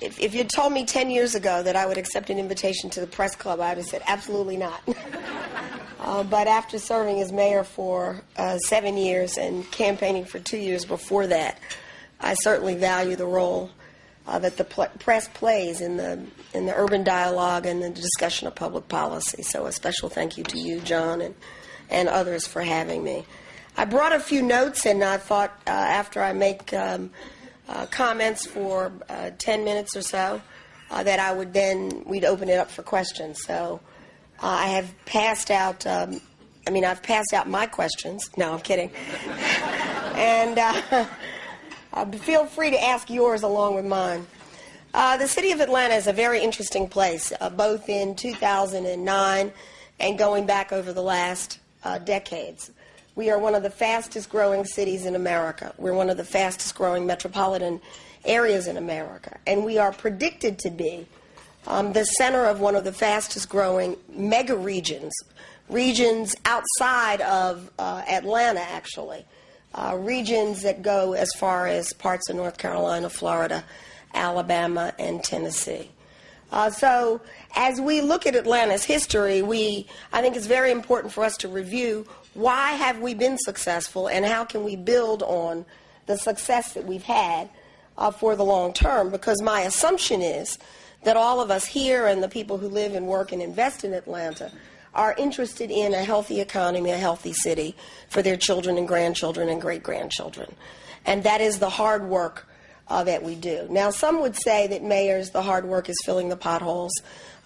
if you'd told me 10 years ago that I would accept an invitation to the press club, I would have said absolutely not. But after serving as mayor for 7 years and campaigning for 2 years before that, I certainly value the role that the press plays in the urban dialogue and the discussion of public policy. So a special thank you to you, John, and others for having me. I brought a few notes, and I thought after I make comments for 10 minutes or so, that we'd open it up for questions. So I have passed out, I've passed out my questions. No, I'm kidding. And feel free to ask yours along with mine. The city of Atlanta is a very interesting place, both in 2009 and going back over the last decades. We are one of the fastest growing cities in America. We're one of the fastest growing metropolitan areas in America. And we are predicted to be the center of one of the fastest growing mega regions outside of Atlanta, actually. Regions that go as far as parts of North Carolina, Florida, Alabama, and Tennessee. So as we look at Atlanta's history, I think it's very important for us to review why have we been successful and how can we build on the success that we've had for the long term, because my assumption is that all of us here and the people who live and work and invest in Atlanta are interested in a healthy economy, a healthy city for their children and grandchildren and great-grandchildren. And that is the hard work that we do. Now, some would say that mayors, the hard work is filling the potholes,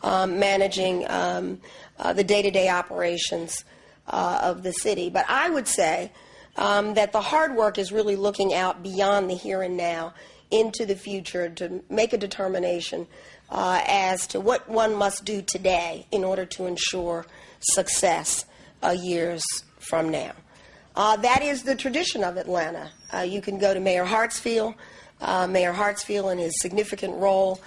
managing the day-to-day operations of the city. But I would say that the hard work is really looking out beyond the here and now into the future to make a determination as to what one must do today in order to ensure success years from now. That is the tradition of Atlanta. You can go to Mayor Hartsfield and his significant role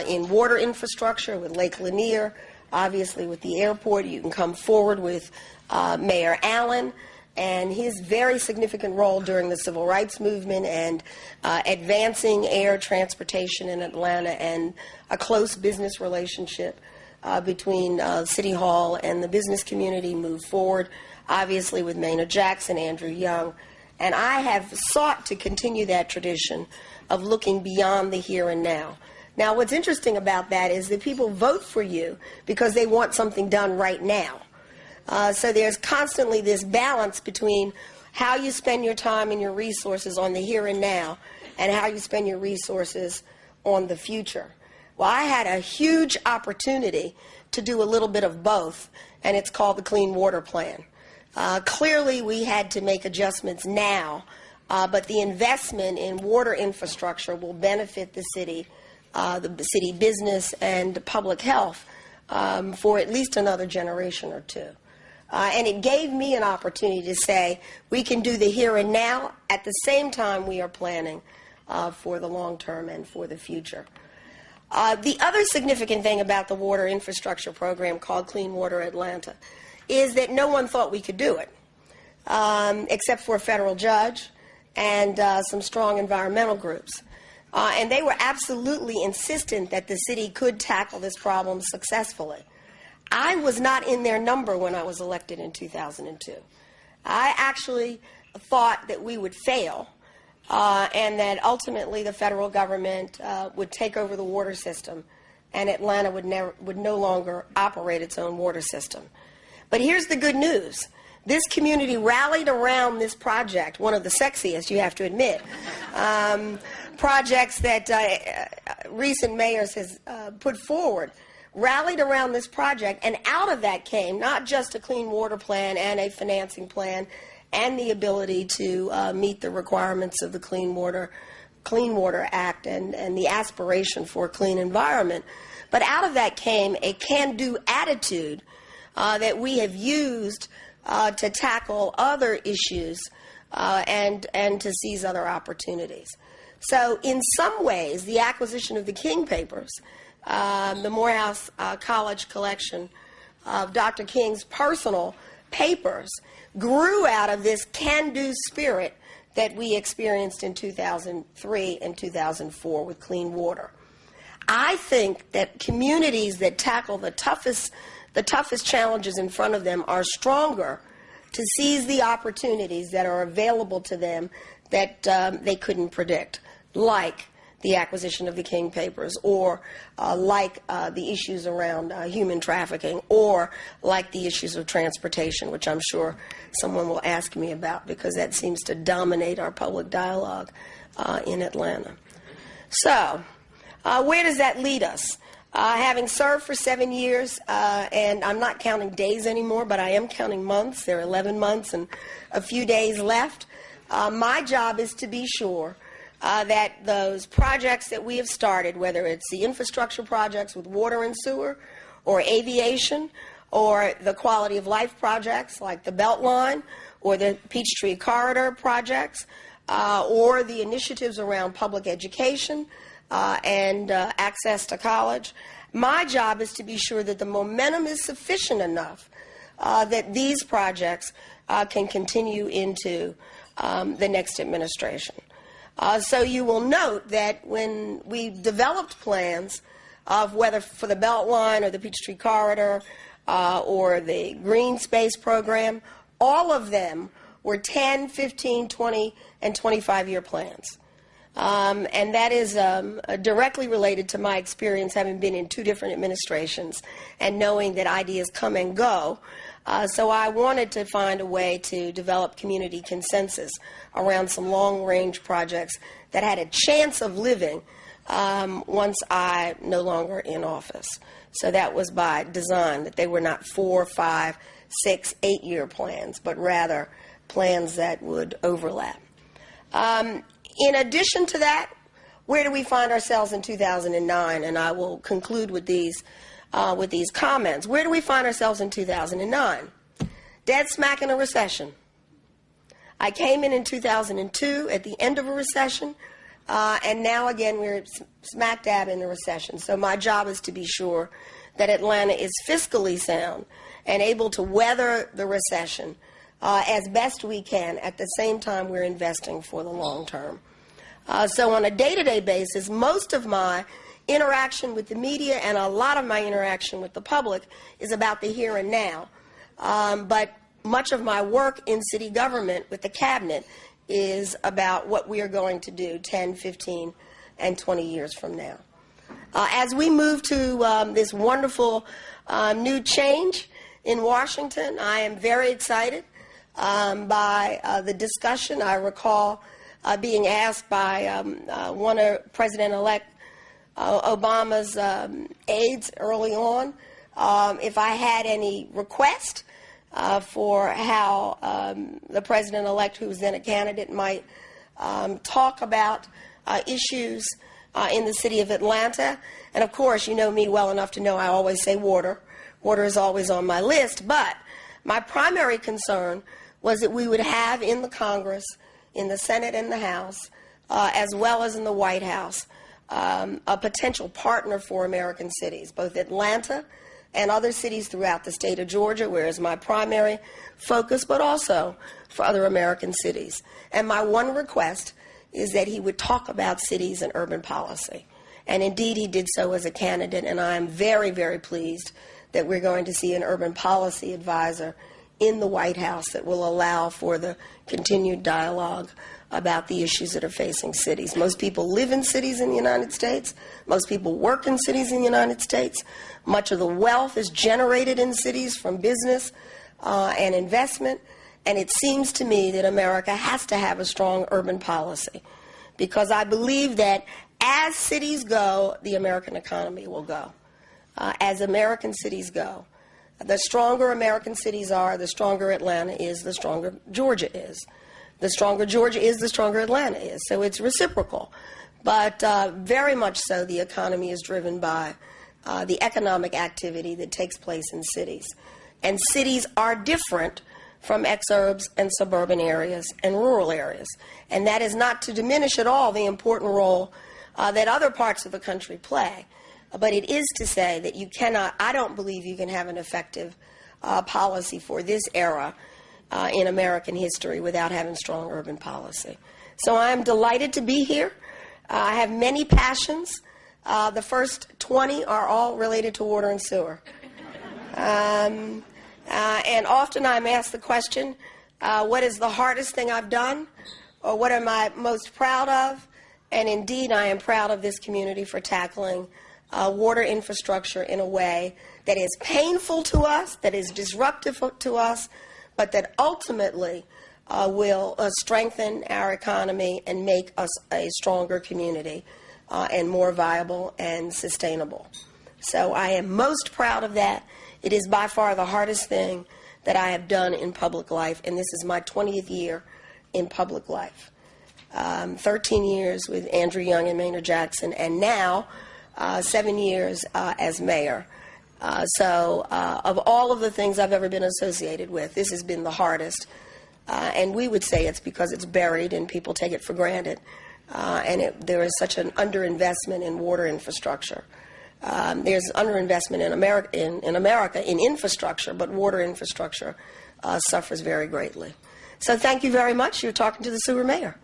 in water infrastructure with Lake Lanier, obviously with the airport. You can come forward with Mayor Allen and his very significant role during the civil rights movement and advancing air transportation in Atlanta and a close business relationship between City Hall and the business community moved forward, obviously with Maynard Jackson, Andrew Young. And I have sought to continue that tradition of looking beyond the here and now. Now, what's interesting about that is that people vote for you because they want something done right now. So there's constantly this balance between how you spend your time and your resources on the here and now and how you spend your resources on the future. Well, I had a huge opportunity to do a little bit of both, and it's called the Clean Water Plan. Clearly, we had to make adjustments now, but the investment in water infrastructure will benefit the city business and public health for at least another generation or two. And it gave me an opportunity to say we can do the here and now at the same time we are planning for the long term and for the future. The other significant thing about the water infrastructure program called Clean Water Atlanta is that no one thought we could do it, except for a federal judge and some strong environmental groups. And they were absolutely insistent that the city could tackle this problem successfully. I was not in their number when I was elected in 2002. I actually thought that we would fail and that ultimately the federal government would take over the water system and Atlanta would no longer operate its own water system. But here's the good news. This community rallied around this project, one of the sexiest, you have to admit, projects that recent mayors has put forward, rallied around this project, and out of that came not just a clean water plan and a financing plan and the ability to meet the requirements of the Clean Water Act and the aspiration for a clean environment. But out of that came a can-do attitude that we have used to tackle other issues and to seize other opportunities. So in some ways, the acquisition of the King Papers, the Morehouse College collection of Dr. King's personal papers, grew out of this can-do spirit that we experienced in 2003 and 2004 with clean water. I think that communities that tackle the toughest challenges in front of them are stronger to seize the opportunities that are available to them that they couldn't predict, like the acquisition of the King Papers, or like the issues around human trafficking, or like the issues of transportation, which I'm sure someone will ask me about because that seems to dominate our public dialogue in Atlanta. So, where does that lead us? Having served for 7 years, and I'm not counting days anymore, but I am counting months. There are 11 months and a few days left. My job is to be sure that those projects that we have started, whether it's the infrastructure projects with water and sewer, or aviation, or the quality of life projects like the Beltline, or the Peachtree Corridor projects, or the initiatives around public education and access to college. My job is to be sure that the momentum is sufficient enough that these projects can continue into the next administration. So you will note that when we developed plans of whether for the Beltline or the Peachtree Corridor or the Green Space Program, all of them were 10, 15, 20, and 25-year plans. And that is directly related to my experience having been in 2 different administrations and knowing that ideas come and go. So I wanted to find a way to develop community consensus around some long-range projects that had a chance of living once I no longer in office. So that was by design, that they were not 4, 5, 6, 8-year plans, but rather plans that would overlap. In addition to that, where do we find ourselves in 2009? And I will conclude with these comments. Where do we find ourselves in 2009? Dead smack in a recession. I came in 2002 at the end of a recession, and now again we're smack dab in a recession. So my job is to be sure that Atlanta is fiscally sound and able to weather the recession as best we can. At the same time, we're investing for the long term. So on a day-to-day basis, most of my interaction with the media and a lot of my interaction with the public is about the here and now. But much of my work in city government with the cabinet is about what we are going to do 10, 15, and 20 years from now. As we move to this wonderful new change in Washington, I am very excited by the discussion. I recall being asked by one of President-elect Obama's aides early on if I had any request for how the President-elect, who was then a candidate, might talk about issues in the city of Atlanta. And of course, you know me well enough to know I always say water. Water is always on my list. But my primary concern was that we would have in the Congress, in the Senate and the House, as well as in the White House, a potential partner for American cities, both Atlanta and other cities throughout the state of Georgia, where is my primary focus, but also for other American cities. And my one request is that he would talk about cities and urban policy. And indeed, he did so as a candidate, and I am very, very pleased that we're going to see an urban policy advisor in the White House that will allow for the continued dialogue about the issues that are facing cities. Most people live in cities in the United States. Most people work in cities in the United States. Much of the wealth is generated in cities from business and investment. And it seems to me that America has to have a strong urban policy, because I believe that as cities go, the American economy will go. As American cities go, the stronger American cities are, the stronger Atlanta is, the stronger Georgia is. The stronger Georgia is, the stronger Atlanta is. So it's reciprocal. But very much so, the economy is driven by the economic activity that takes place in cities. And cities are different from exurbs and suburban areas and rural areas. And that is not to diminish at all the important role that other parts of the country play. But it is to say that you cannot, I don't believe you can have an effective policy for this era in American history without having strong urban policy. So I am delighted to be here. I have many passions. The first 20 are all related to water and sewer. And often I'm asked the question, what is the hardest thing I've done? Or what am I most proud of? And indeed, I am proud of this community for tackling water infrastructure in a way that is painful to us, that is disruptive to us, but that ultimately will strengthen our economy and make us a stronger community and more viable and sustainable. So I am most proud of that. It is by far the hardest thing that I have done in public life, and this is my 20th year in public life. 13 years with Andrew Young and Maynard Jackson, and now 7 years as mayor. So of all of the things I've ever been associated with, this has been the hardest. And we would say it's because it's buried and people take it for granted. And there is such an underinvestment in water infrastructure. There's underinvestment in America in infrastructure, but water infrastructure suffers very greatly. So thank you very much. You're talking to the sewer mayor.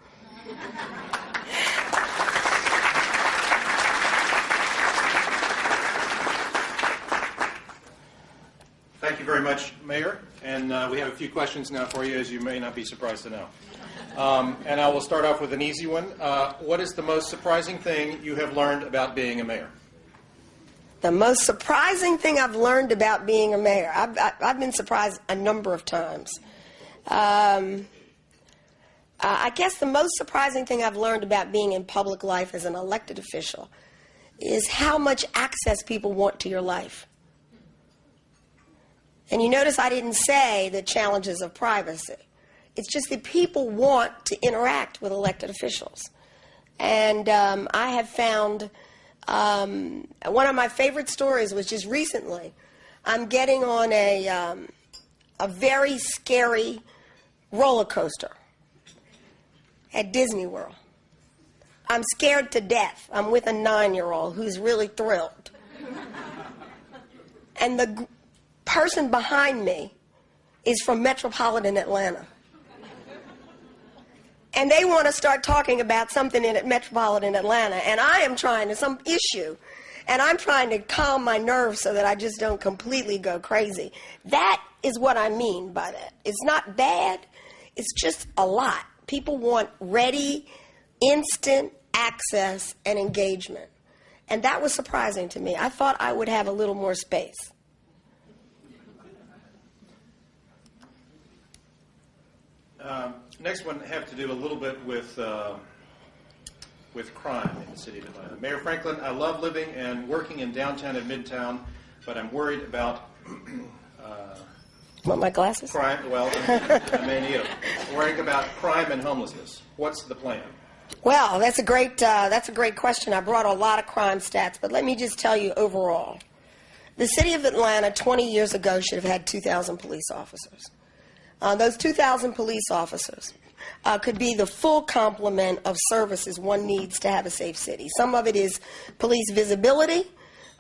Thank you very much, Mayor. And we have a few questions now for you, as you may not be surprised to know. And I will start off with an easy one. What is the most surprising thing you have learned about being a mayor? The most surprising thing I've learned about being a mayor. I've been surprised a number of times. I guess the most surprising thing I've learned about being in public life as an elected official is how much access people want to your life. And you notice I didn't say the challenges of privacy. It's just that people want to interact with elected officials. And I have found one of my favorite stories was just recently. I'm getting on a very scary roller coaster at Disney World. I'm scared to death. I'm with a 9-year-old who's really thrilled. And the person behind me is from metropolitan Atlanta. And they want to start talking about something in metropolitan Atlanta, and I am trying to, some issue, and I'm trying to calm my nerves so that I just don't completely go crazy. That is what I mean by that. It's not bad, it's just a lot. People want ready, instant access and engagement. And that was surprising to me. I thought I would have a little more space. Next one have to do a little bit with crime in the city of Atlanta. Mayor Franklin, I love living and working in downtown and midtown, but I'm worried about Want my glasses? crime. Well, I may need them. Worrying about crime and homelessness. What's the plan? Well, that's a great question. I brought a lot of crime stats, but let me just tell you overall. The city of Atlanta 20 years ago should have had 2,000 police officers. Those 2,000 police officers could be the full complement of services one needs to have a safe city. Some of it is police visibility,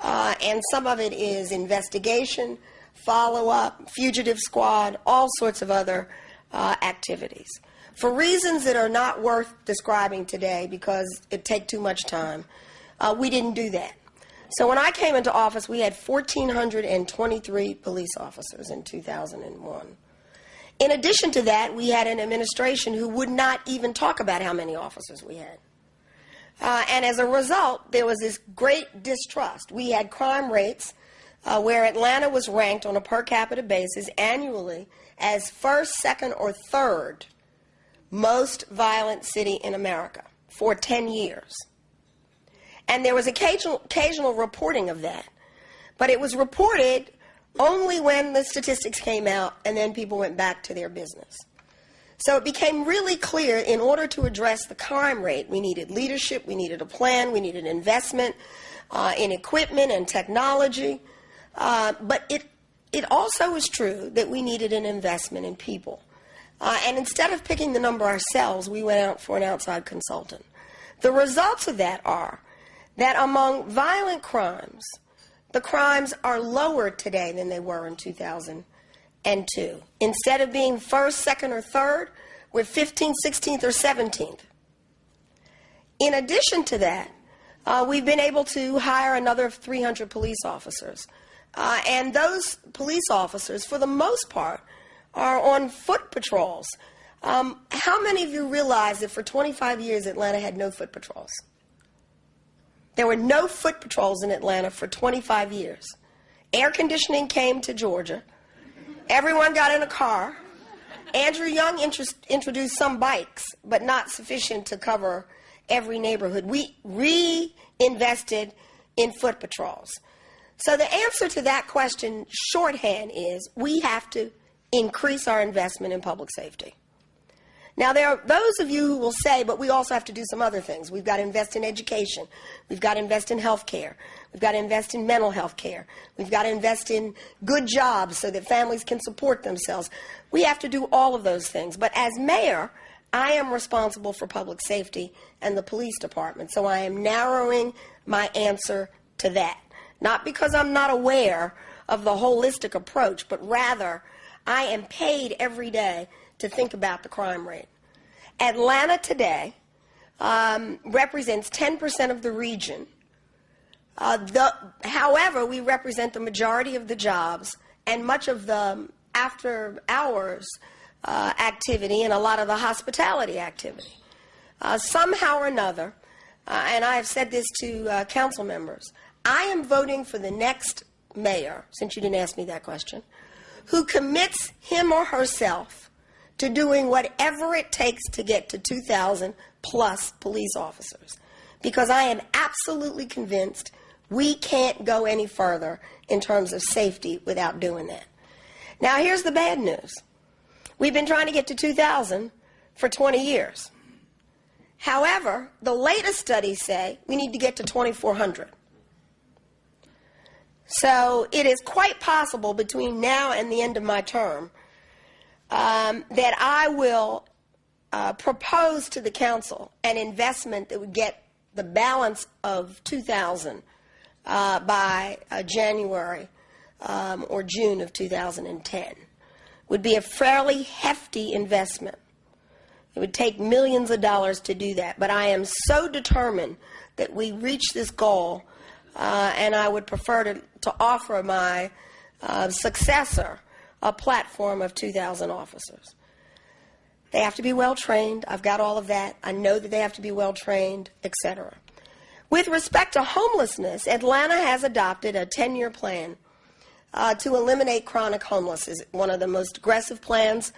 and some of it is investigation, follow-up, fugitive squad, all sorts of other activities. For reasons that are not worth describing today because it take too much time, we didn't do that. So when I came into office, we had 1,423 police officers in 2001. In addition to that, we had an administration who would not even talk about how many officers we had. And as a result, there was this great distrust. We had crime rates where Atlanta was ranked on a per capita basis annually as first, second, or third most violent city in America for 10 years. And there was occasional reporting of that. But it was reported only when the statistics came out and then people went back to their business. So it became really clear in order to address the crime rate, we needed leadership, we needed a plan, we needed investment in equipment and technology. But it also was true that we needed an investment in people. And instead of picking the number ourselves, we went out for an outside consultant. The results of that are that among violent crimes, the crimes are lower today than they were in 2002. Instead of being first, second, or third, we're 15th, 16th, or 17th. In addition to that, we've been able to hire another 300 police officers. And those police officers, for the most part, are on foot patrols. How many of you realize that for 25 years Atlanta had no foot patrols? There were no foot patrols in Atlanta for 25 years. Air conditioning came to Georgia. Everyone got in a car. Andrew Young introduced some bikes, but not sufficient to cover every neighborhood. We reinvested in foot patrols. So the answer to that question, shorthand, is we have to increase our investment in public safety. Now, there are those of you who will say, but we also have to do some other things. We've got to invest in education. We've got to invest in health care. We've got to invest in mental health care. We've got to invest in good jobs so that families can support themselves. We have to do all of those things. But as mayor, I am responsible for public safety and the police department. So I am narrowing my answer to that. Not because I'm not aware of the holistic approach, but rather I am paid every day to think about the crime rate. Atlanta today represents 10% of the region. However, we represent the majority of the jobs and much of the after-hours activity and a lot of the hospitality activity. Somehow or another, and I have said this to council members, I am voting for the next mayor, since you didn't ask me that question, who commits him or herself to doing whatever it takes to get to 2,000 plus police officers. Because I am absolutely convinced we can't go any further in terms of safety without doing that. Now, here's the bad news. We've been trying to get to 2,000 for 20 years. However, the latest studies say we need to get to 2,400. So it is quite possible between now and the end of my term that I will propose to the council an investment that would get the balance of 2,000 by January or June of 2010. Would be a fairly hefty investment. It would take millions of dollars to do that, but I am so determined that we reach this goal, and I would prefer to offer my successor a platform of 2,000 officers. They have to be well trained. I've got all of that. I know that they have to be well trained, etc. With respect to homelessness, Atlanta has adopted a 10-year plan to eliminate chronic homelessness, one of the most aggressive plans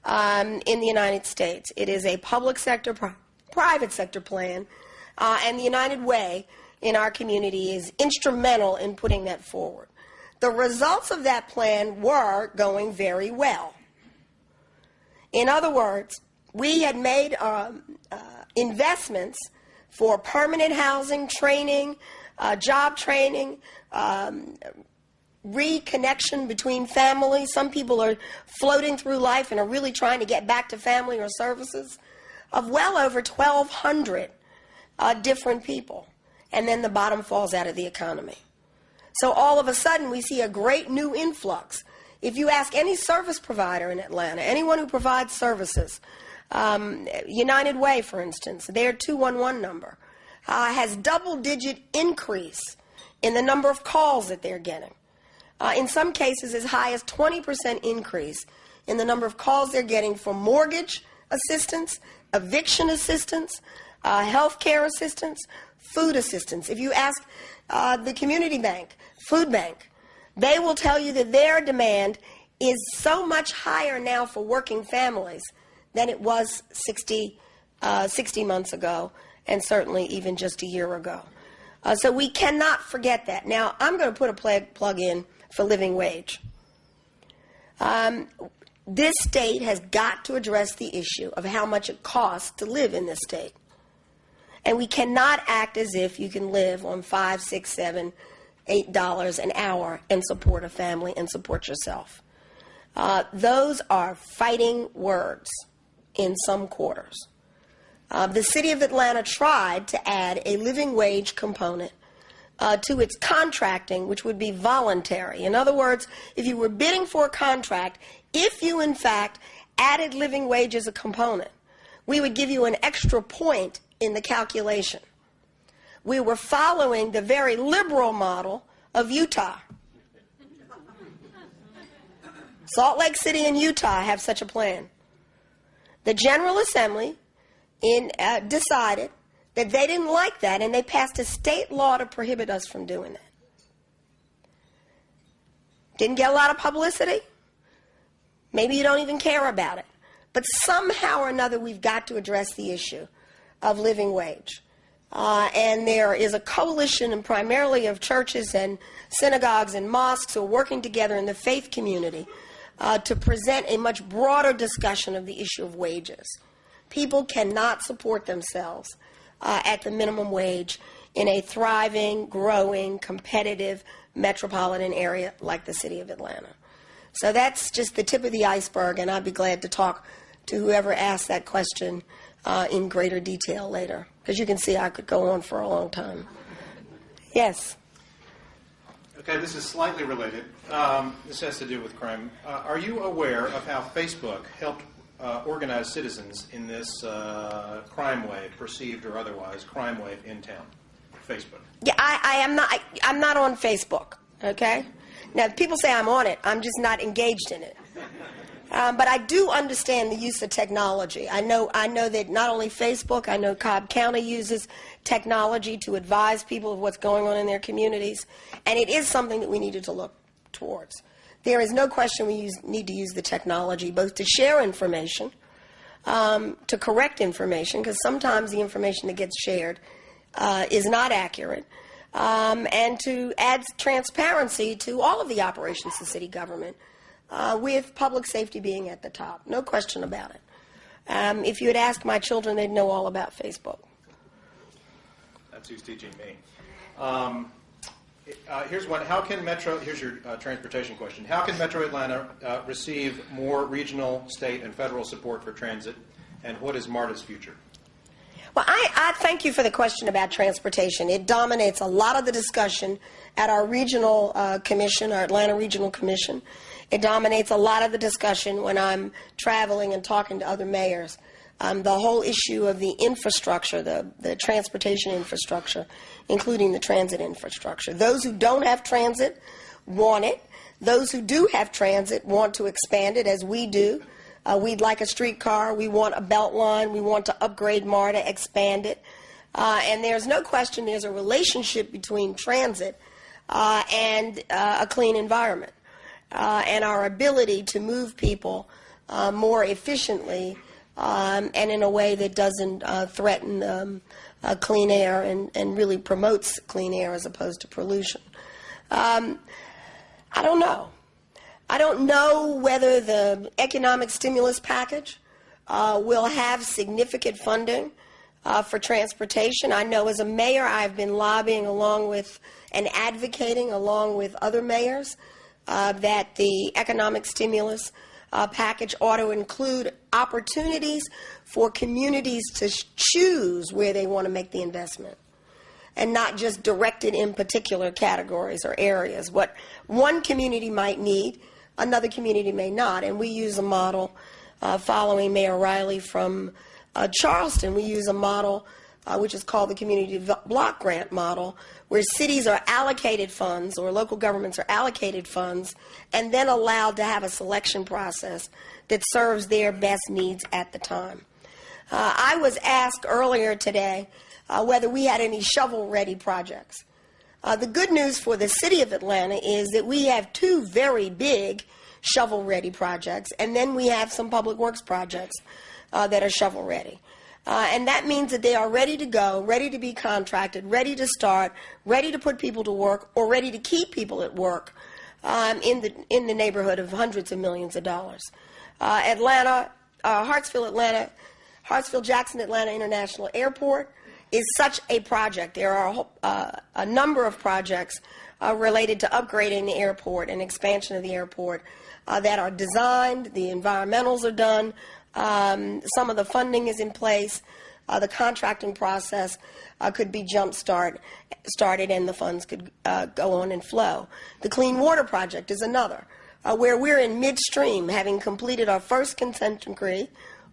in the United States. It is a public sector, private sector plan, and the United Way in our community is instrumental in putting that forward. The results of that plan were going very well. In other words, we had made investments for permanent housing, training, job training, reconnection between families. Some people are floating through life and are really trying to get back to family or services, of well over 1,200 different people. And then the bottom falls out of the economy. So all of a sudden we see a great new influx. If you ask any service provider in Atlanta, anyone who provides services, United Way, for instance, their 211 number, has double-digit increase in the number of calls that they're getting. In some cases, as high as 20% increase in the number of calls they're getting for mortgage assistance, eviction assistance, health care assistance, food assistance. If you ask the community bank, food bank, they will tell you that their demand is so much higher now for working families than it was 60 months ago, and certainly even just a year ago. So we cannot forget that. Now, I'm going to put a plug in for living wage. This state has got to address the issue of how much it costs to live in this state. And we cannot act as if you can live on $5, $6, $7, $8 an hour and support a family and support yourself. Those are fighting words in some quarters. The city of Atlanta tried to add a living wage component to its contracting, which would be voluntary. In other words, if you were bidding for a contract, if you in fact added living wage as a component, we would give you an extra point in the calculation. we were following the very liberal model of Utah. Salt Lake City and Utah have such a plan. The General Assembly decided that they didn't like that, and they passed a state law to prohibit us from doing that. Didn't get a lot of publicity. Maybe you don't even care about it. But somehow or another, we've got to address the issue of living wage. And there is a coalition, and primarily of churches and synagogues and mosques who are working together in the faith community to present a much broader discussion of the issue of wages. People cannot support themselves at the minimum wage in a thriving, growing, competitive metropolitan area like the city of Atlanta. So that's just the tip of the iceberg, and I'd be glad to talk to whoever asked that question in greater detail later, because you can see I could go on for a long time. Yes? Okay, this is slightly related. This has to do with crime. Are you aware of how Facebook helped organize citizens in this crime wave, perceived or otherwise, crime wave in town? Facebook. Yeah, I'm not on Facebook, okay? Now, people say I'm on it. I'm just not engaged in it. But I do understand the use of technology. I know that not only Facebook, I know Cobb County uses technology to advise people of what's going on in their communities, and it is something that we needed to look towards. There is no question we need to use the technology both to share information, to correct information, because sometimes the information that gets shared is not accurate, and to add transparency to all of the operations of city government, with public safety being at the top. No question about it. If you had asked my children, they'd know all about Facebook. That's who's teaching me. Here's one. Here's your transportation question. How can Metro Atlanta receive more regional, state, and federal support for transit, and what is MARTA's future? Well, I thank you for the question about transportation. It dominates a lot of the discussion at our regional commission, our Atlanta Regional Commission. It dominates a lot of the discussion when I'm traveling and talking to other mayors. The whole issue of the infrastructure, the transportation infrastructure, including the transit infrastructure. Those who don't have transit want it. Those who do have transit want to expand it, as we do. We'd like a streetcar. We want a belt line. We want to upgrade MARTA, expand it. And there's no question there's a relationship between transit and a clean environment, and our ability to move people more efficiently and in a way that doesn't threaten clean air and really promotes clean air as opposed to pollution. I don't know. I don't know whether the economic stimulus package will have significant funding for transportation. I know as a mayor I've been lobbying along with and advocating along with other mayors that the economic stimulus package ought to include opportunities for communities to choose where they want to make the investment, and not just directed in particular categories or areas. What one community might need, another community may not. And we use a model following Mayor Riley from Charleston. We use a model which is called the Community Block Grant model, where cities are allocated funds or local governments are allocated funds and then allowed to have a selection process that serves their best needs at the time. I was asked earlier today whether we had any shovel-ready projects. The good news for the city of Atlanta is that we have two very big shovel-ready projects, and then we have some public works projects that are shovel-ready. And that means that they are ready to go, ready to be contracted, ready to start, ready to put people to work, or ready to keep people at work in the neighborhood of hundreds of millions of dollars. Hartsfield-Jackson Atlanta International Airport is such a project. There are a number of projects related to upgrading the airport and expansion of the airport that are designed. The environmentals are done. Some of the funding is in place. The contracting process could be started and the funds could go on and flow. The Clean Water Project is another, where we're in midstream, having completed our first consent decree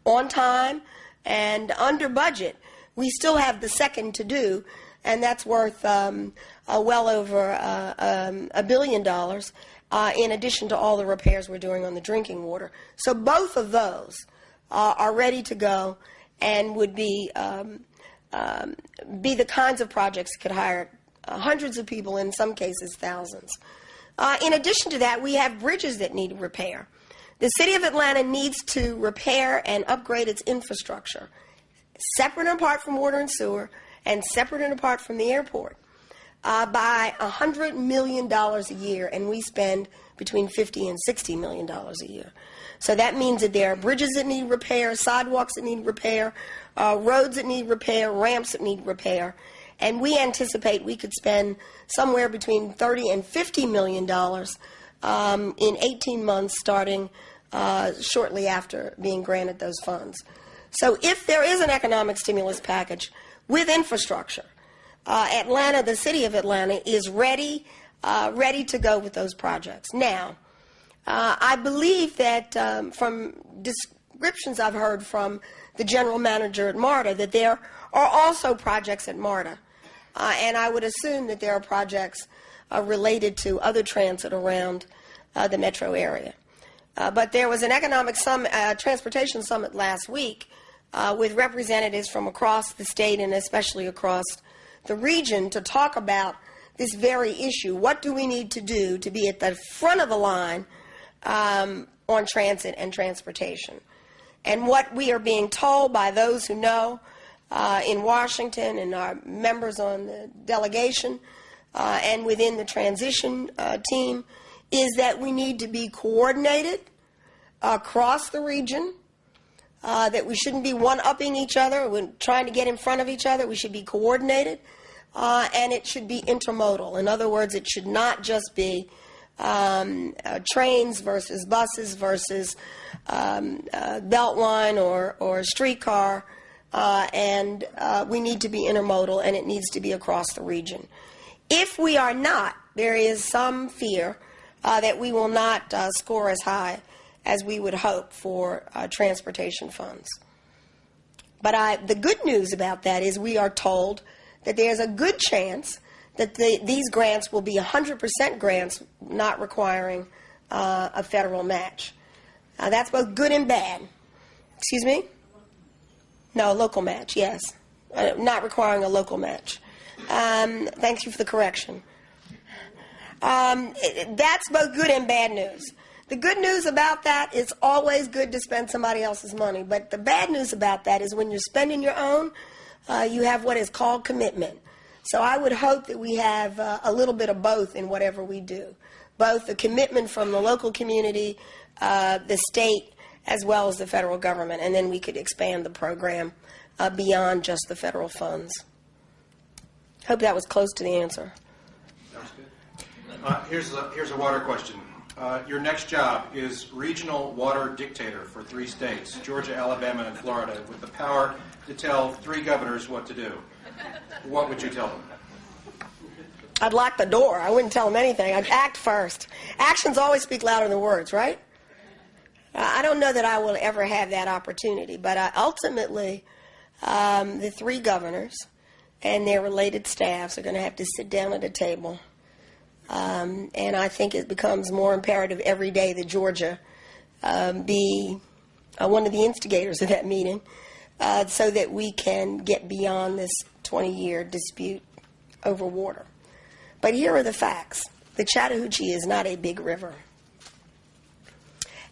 on time and under budget. We still have the second to do, and that's worth well over $1 billion, in addition to all the repairs we're doing on the drinking water. So both of those are ready to go and would be the kinds of projects that could hire hundreds of people, in some cases thousands. In addition to that, we have bridges that need repair. The City of Atlanta needs to repair and upgrade its infrastructure, separate and apart from water and sewer, and separate and apart from the airport, by $100 million a year, and we spend between $50 and $60 million a year. So that means that there are bridges that need repair, sidewalks that need repair, roads that need repair, ramps that need repair, and we anticipate we could spend somewhere between $30 and $50 million in 18 months, starting shortly after being granted those funds. So if there is an economic stimulus package with infrastructure, Atlanta, the City of Atlanta, is ready to go with those projects. Now, I believe that from descriptions I've heard from the general manager at MARTA that there are also projects at MARTA, and I would assume that there are projects related to other transit around the metro area. But there was an economic transportation summit last week with representatives from across the state and especially across the region to talk about this very issue. What do we need to do to be at the front of the line on transit and transportation? And what we are being told by those who know in Washington and our members on the delegation and within the transition team is that we need to be coordinated across the region, that we shouldn't be one-upping each other, we're trying to get in front of each other. We should be coordinated, and it should be intermodal. In other words, it should not just be trains versus buses versus beltline or streetcar, and we need to be intermodal, and it needs to be across the region. If we are not, there is some fear that we will not score as high as we would hope for transportation funds. But the good news about that is we are told that there's a good chance that these grants will be 100% grants, not requiring a federal match. That's both good and bad. Excuse me? No, a local match, yes. Not requiring a local match. Thank you for the correction. That's both good and bad news. The good news about that is always good to spend somebody else's money. But the bad news about that is when you're spending your own, you have what is called commitment. So I would hope that we have a little bit of both in whatever we do. Both the commitment from the local community, the state, as well as the federal government. And then we could expand the program beyond just the federal funds. Hope that was close to the answer. That was good. Here's a water question. Your next job is regional water dictator for 3 states, Georgia, Alabama, and Florida, with the power to tell 3 governors what to do. What would you tell them? I'd lock the door. I wouldn't tell them anything. I'd act first. Actions always speak louder than words, right? I don't know that I will ever have that opportunity, but ultimately the 3 governors and their related staffs are going to have to sit down at a table. And I think it becomes more imperative every day that Georgia be one of the instigators of that meeting so that we can get beyond this 20-year dispute over water. But here are the facts. The Chattahoochee is not a big river.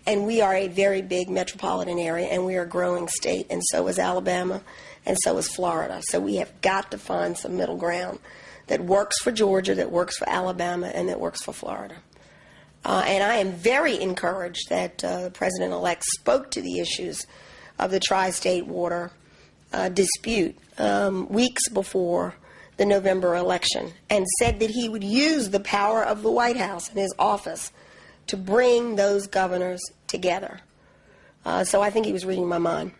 And we are a very big metropolitan area, and we are a growing state, and so is Alabama, and so is Florida. So we have got to find some middle ground that works for Georgia, that works for Alabama, and that works for Florida. And I am very encouraged that the President-elect spoke to the issues of the tri-state water dispute weeks before the November election and said that he would use the power of the White House and his office to bring those governors together. So I think he was reading my mind.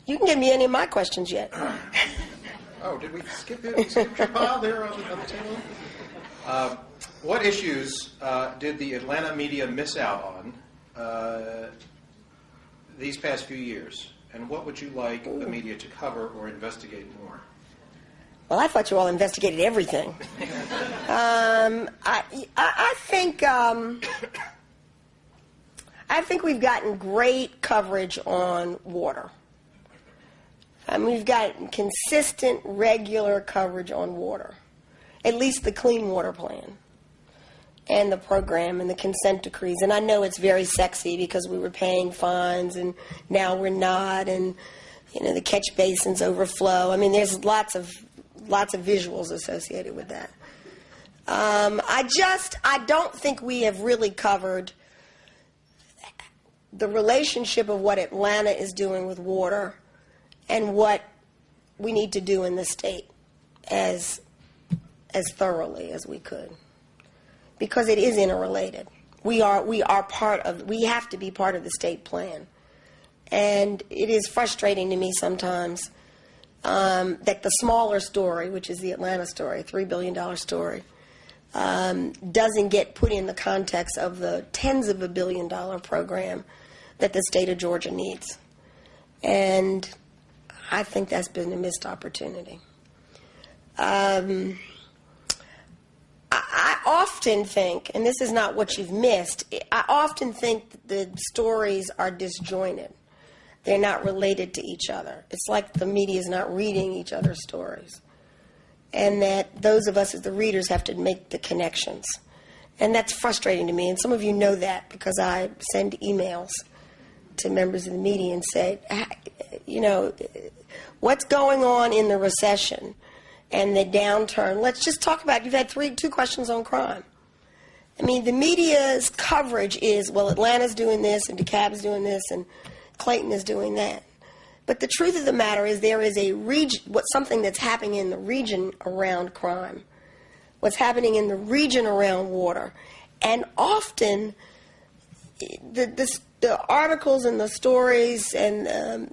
You can give me any of my questions yet. Oh, did we skip your pile there on the table? What issues did the Atlanta media miss out on these past few years, and what would you like the media to cover or investigate more? Well, I thought you all investigated everything. I think we've gotten great coverage on water. We've gotten consistent, regular coverage on water, at least the Clean Water Plan and the program and the consent decrees. And I know it's very sexy because we were paying fines and now we're not, and the catch basins overflow. I mean, there's lots of visuals associated with that. I don't think we have really covered the relationship of what Atlanta is doing with water and what we need to do in the state as thoroughly as we could, because it is interrelated. We have to be part of the state plan, and it is frustrating to me sometimes that the smaller story, which is the Atlanta story, $3 billion story, doesn't get put in the context of the tens of $1 billion program that the state of Georgia needs. And I think that's been a missed opportunity. I often think, and this is not what you've missed, I often think that the stories are disjointed. They're not related to each other. It's like the media is not reading each other's stories. And that those of us as the readers have to make the connections. And that's frustrating to me. And some of you know that because I send emails to members of the media and say, what's going on in the recession and the downturn? Let's just talk about, you've had two questions on crime. I mean, the media's coverage is, well, Atlanta's doing this and DeKalb's doing this and Clayton is doing that. But the truth of the matter is there is something that's happening in the region around crime, what's happening in the region around water. And often the articles and the stories and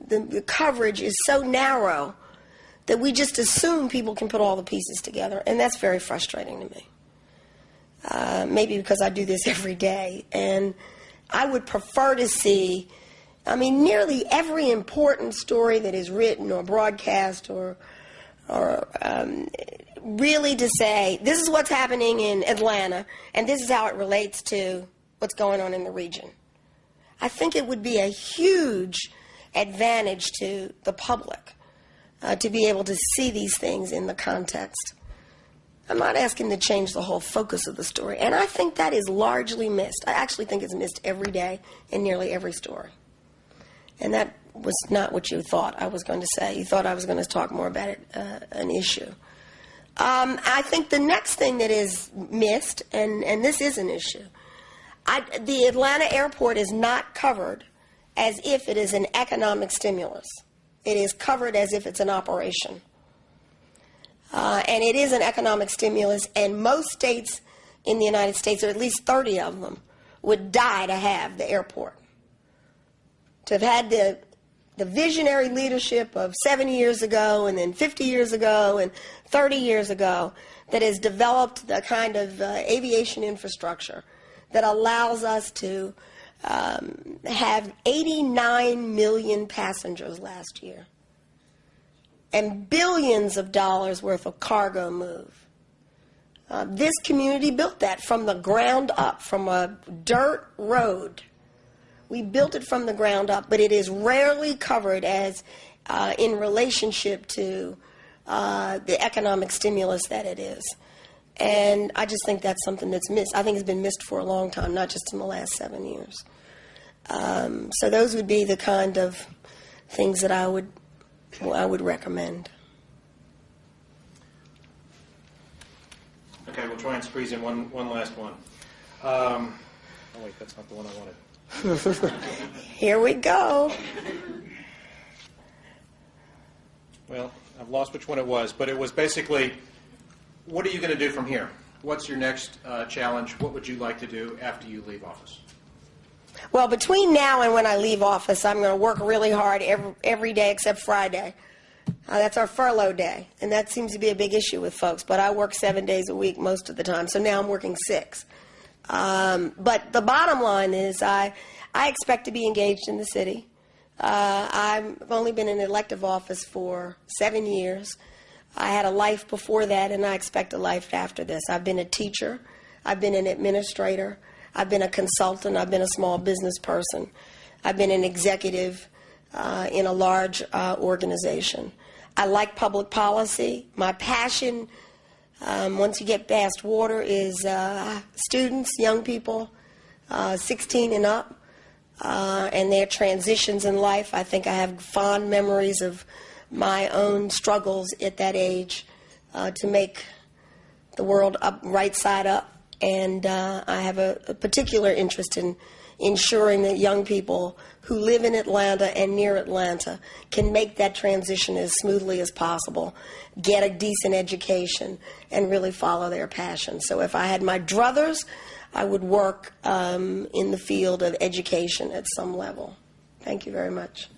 the coverage is so narrow that we just assume people can put all the pieces together. And that's very frustrating to me. Maybe because I do this every day. And I would prefer to see, nearly every important story that is written or broadcast or really to say, this is what's happening in Atlanta, and this is how it relates to what's going on in the region. I think it would be a huge advantage to the public to be able to see these things in the context. I'm not asking to change the whole focus of the story, and I think that is largely missed. I actually think it's missed every day in nearly every story. And that was not what you thought I was going to say. You thought I was going to talk more about an issue. I think the next thing that is missed, and this is an issue, the Atlanta airport is not covered as if it is an economic stimulus. It is covered as if it's an operation. And it is an economic stimulus, and most states in the United States, or at least 30 of them, would die to have the airport. To have had the visionary leadership of 70 years ago and then 50 years ago and 30 years ago that has developed the kind of aviation infrastructure that allows us to have 89 million passengers last year and billions of dollars worth of cargo move. This community built that from the ground up, from a dirt road. We built it from the ground up, but it is rarely covered as in relationship to the economic stimulus that it is. And I just think that's something that's missed. I think it's been missed for a long time, not just in the last 7 years. So those would be the kind of things that I would recommend. Okay, we'll try and squeeze in one last one. Oh, wait, that's not the one I wanted. Here we go. Well, I've lost which one it was, but it was basically, what are you going to do from here? What's your next challenge? What would you like to do after you leave office? Well, between now and when I leave office, I'm going to work really hard every day except Friday. That's our furlough day, and that seems to be a big issue with folks, but I work 7 days a week most of the time, so now I'm working 6. But the bottom line is I expect to be engaged in the city. I've only been in elective office for 7 years. I had a life before that, and I expect a life after this. I've been a teacher. I've been an administrator. I've been a consultant. I've been a small business person. I've been an executive in a large organization. I like public policy. My passion, once you get past water, is students, young people, 16 and up, and their transitions in life. I think I have fond memories of my own struggles at that age to make the world up, right side up. And I have a particular interest in ensuring that young people who live in Atlanta and near Atlanta can make that transition as smoothly as possible, get a decent education, and really follow their passion. So if I had my druthers, I would work in the field of education at some level. Thank you very much.